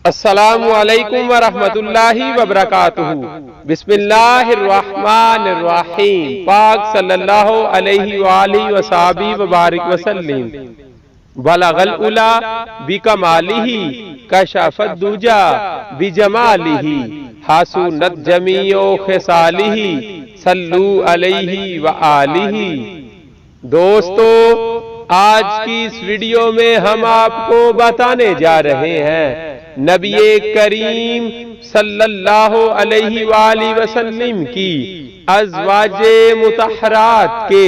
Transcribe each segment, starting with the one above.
अस्सलामु अलैकुम व रहमतुल्लाहि व बरकातुहू। बिस्मिल्लाहिर्रहमानिर्रहीम। पाक सल्लल्लाहु अलैहि व आलिहि व सहाबी व बारिक वसल्लम। बलगल उला बिकमालिही कशफत दुजा बिजमालिही हासुनत जमीओ खिसालिही सल्लू अलैहि व आलिही। दोस्तों, आज की इस वीडियो में हम आपको बताने जा रहे हैं नबी-ए-करीम सल्लल्लाहु अलैहि वालिहि वसल्लम की अज़वाजे मुतहरात के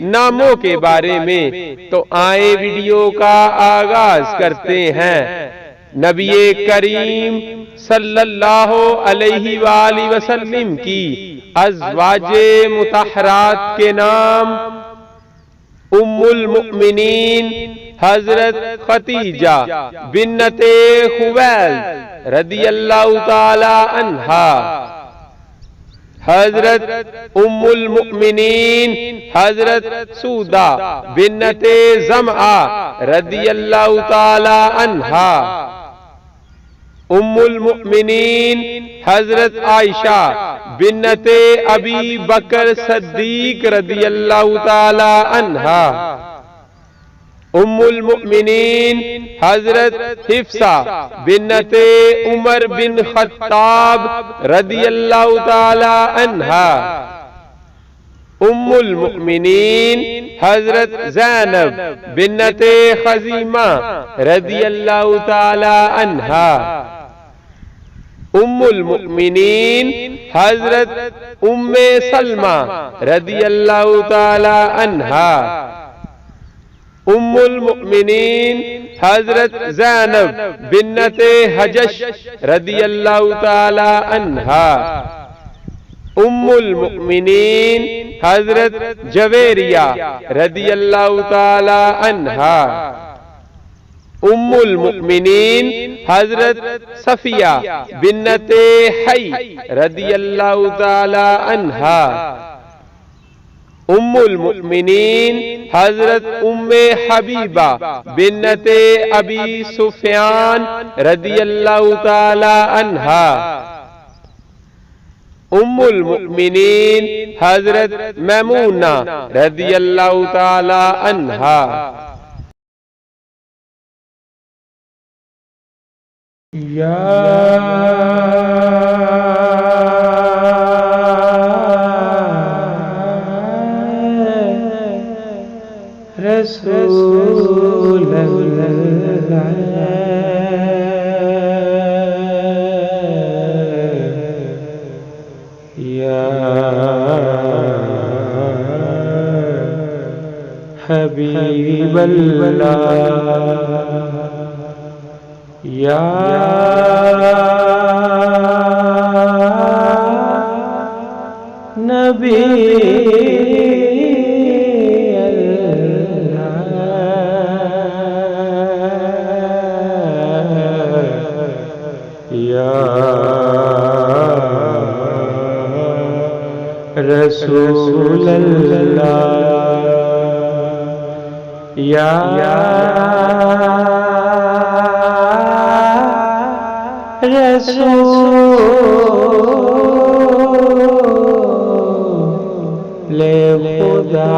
नामों के बारे में। तो आए वीडियो का आगाज करते हैं। नबी-ए-करीम सल्लल्लाहु अलैहि वालिहि वसल्लम की अज़वाजे मुतहरात के नाम: उम्मुल मुमिनीन हजरत खतीजा बिन्नते खुवैलिद रदियल्लाहु ताला अन्हा, हजरत उम्मुल मुमिनीन हजरत सूदा बिन्नते ज़मआ रदियल्लाहु ताला अन्हा, उम्मुल मुमिनीन हजरत आयशा बिन्नते अबी बकर सद्दीक रदियल्लाहु ताला अन्हा, उम्मुल मुमिनीन हजरत हिफ्सा बिन्नते उमर बिन खत्ताब रदियल्लाहु ताला अन्हा, उम्मुल मुमिनीन हजरत ज़ैनब बिन्नते खज़ीमा रदियल्लाहु ताला अन्हा, उम्मुल मुमिनीन हजरत उम्मे सलमा रदियल्लाहु ताला अन्हा, उम्मुल मुमिनीन हजरत ज़ैनब बिन्नते हजश रदियल्लाहु ताला अन्हा, उम्मुल मुमिनीन हजरत जवेरिया रदियल्लाहु ताला अन्हा, उम्मुल मुमिनीन हजरत सफिया बिन्नते हई रदियल्लाहु ताला अन्हा, उम्मुल मुमिनीन हजरत उम्मे हबीबा बिन्नते अबी सुफियान रदियल्लाहु ताला अन्हा, उम्मुल मुमिनीन हजरत मैमूना रदियल्लाहु ताला अन्हा। या रसूल अल्लाह, या हबीब अल्लाह, या नबी रसूल अल्लाह, या रसूल खुदा,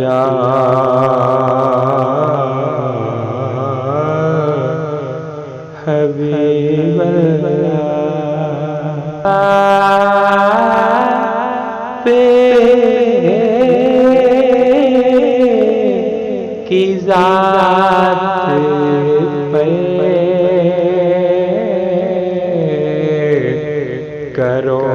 या हबीब पे की ज़ात पे करो